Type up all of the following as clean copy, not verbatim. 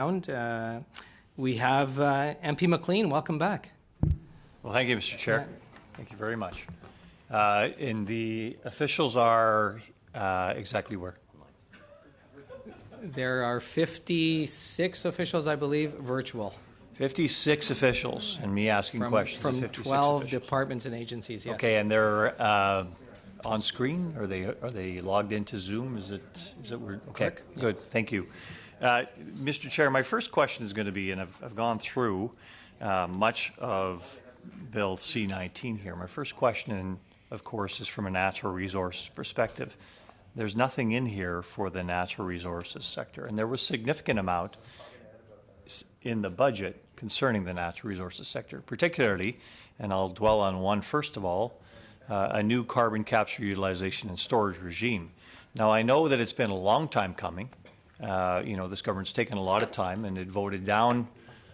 We have MP McLean. Welcome back. Well, thank you, Mr. Chair. Thank you very much. And the officials are exactly where? There are 56 officials, I believe, virtual. 56 officials, and me asking questions. From 12 departments and agencies, yes. Okay, and they're on screen? Are they logged into Zoom? Is it weird? Okay, good. Yeah. Thank you. Mr. Chair, my first question is going to be, and I've gone through much of Bill C-19 here. My first question, of course, is from a natural resources perspective. There's nothing in here for the natural resources sector, and there was significant amount in the budget concerning the natural resources sector, particularly, and I'll dwell on one first of all, a new carbon capture, utilization, and storage regime. Now, I know that it's been a long time coming. This government's taken a lot of time, and it voted down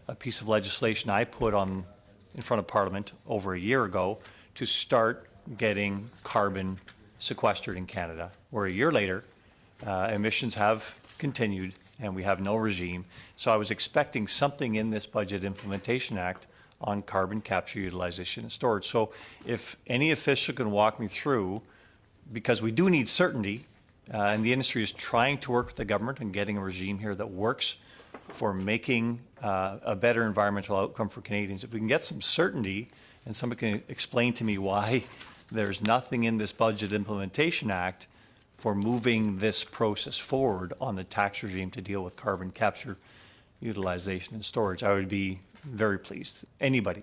a piece of legislation I put on in front of Parliament over a year ago to start getting carbon sequestered in Canada, where a year later, emissions have continued and we have no regime. So I was expecting something in this Budget Implementation Act on carbon capture, utilization, and storage. So if any official can walk me through, because we do need certainty, and the industry is trying to work with the government and getting a regime here that works for making a better environmental outcome for Canadians. If we can get some certainty and somebody can explain to me why there's nothing in this Budget Implementation Act for moving this process forward on the tax regime to deal with carbon capture, utilization, and storage, I would be very pleased. Anybody?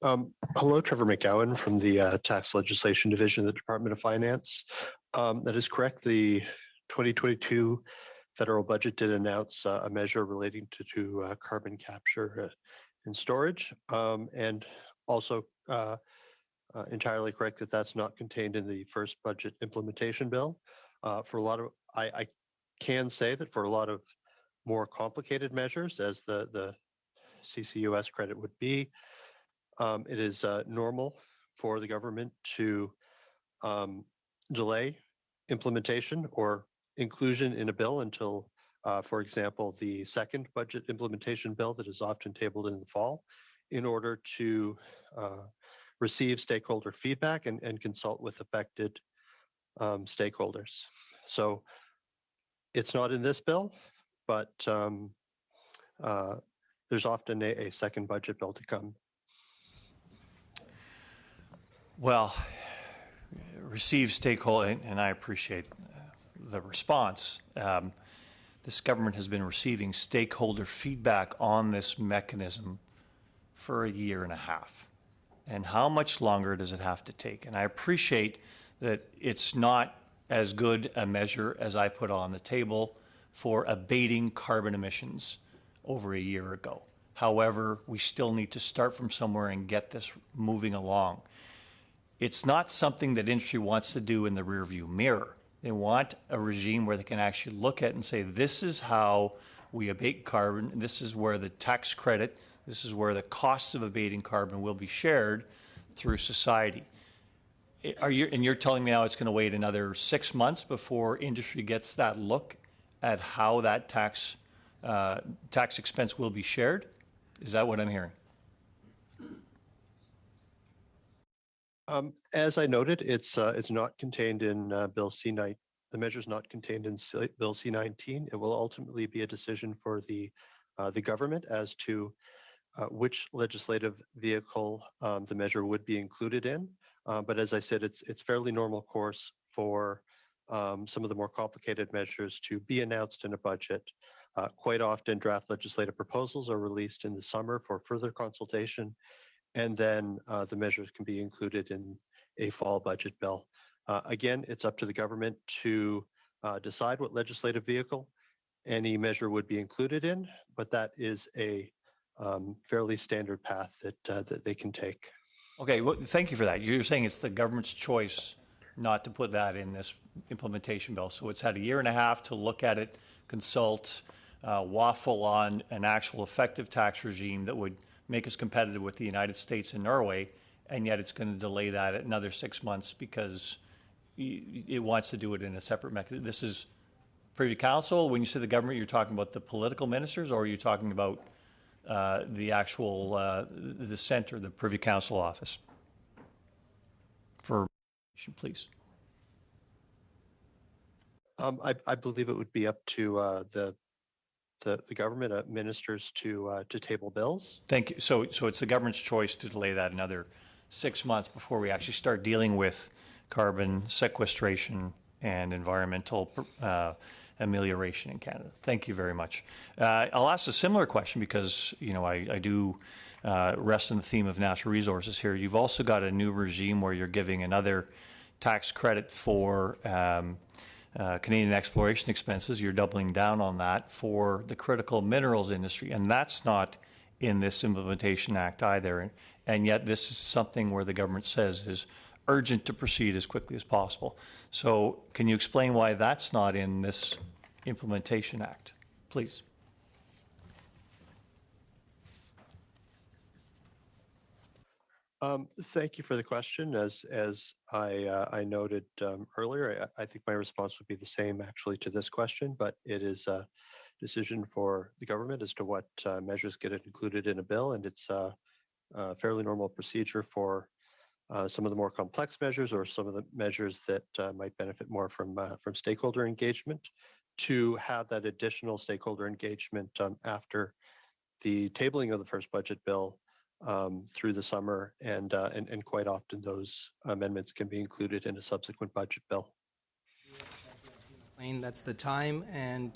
Hello, Trevor McGowan from the Tax Legislation Division of the Department of Finance. That is correct. The 2022 federal budget did announce a measure relating to carbon capture and storage, and also entirely correct that that's not contained in the first budget implementation bill. For a lot of, I can say that for a lot of more complicated measures, as the CCUS credit would be, it is normal for the government to delay implementation or inclusion in a bill until, for example, the second budget implementation bill that is often tabled in the fall, in order to receive stakeholder feedback and consult with affected stakeholders. So it's not in this bill, but there's often a second budget bill to come. Well, receive stakeholder, and I appreciate the response. This government has been receiving stakeholder feedback on this mechanism for a year and a half. And how much longer does it have to take? And I appreciate that it's not as good a measure as I put on the table for abating carbon emissions over a year ago. However, we still need to start from somewhere and get this moving along. It's not something that industry wants to do in the rearview mirror. They want a regime where they can actually look at and say, this is how we abate carbon, this is where the tax credit, this is where the costs of abating carbon will be shared through society. And you're telling me now it's going to wait another 6 months before industry gets that look at how that tax expense will be shared? Is that what I'm hearing? As I noted, it's not contained in Bill C-19. The measure is not contained in Bill C-19. It will ultimately be a decision for the government as to which legislative vehicle the measure would be included in. But as I said, it's fairly normal course for some of the more complicated measures to be announced in a budget. Quite often, draft legislative proposals are released in the summer for further consultation, and then the measures can be included in a fall budget bill. Again, it's up to the government to decide what legislative vehicle any measure would be included in, but that is a fairly standard path that they can take. Okay, well, thank you for that. You're saying it's the government's choice not to put that in this implementation bill. So it's had a year and a half to look at it, consult, waffle on an actual effective tax regime that would make us competitive with the United States and Norway, and yet it's going to delay that another 6 months because it wants to do it in a separate mechanism. This is Privy Council. When you say the government, you're talking about the political ministers, or are you talking about the actual the center, the Privy Council office? For please. I believe it would be up to the government ministers to table bills. Thank you. So it's the government's choice to delay that another 6 months before we actually start dealing with carbon sequestration and environmental amelioration in Canada. Thank you very much. I'll ask a similar question because, you know, I do rest in the theme of natural resources here. You've also got a new regime where you're giving another tax credit for Canadian exploration expenses. You're doubling down on that for the critical minerals industry, and that's not in this Implementation Act either. And yet this is something where the government says is urgent to proceed as quickly as possible. So can you explain why that's not in this Implementation Act, please? Thank you for the question. As I noted earlier, I think my response would be the same actually to this question, but it is a decision for the government as to what measures get included in a bill, and it's a fairly normal procedure for some of the more complex measures or some of the measures that might benefit more from stakeholder engagement to have that additional stakeholder engagement after the tabling of the first budget bill through the summer, and quite often those amendments can be included in a subsequent budget bill. That's the time, and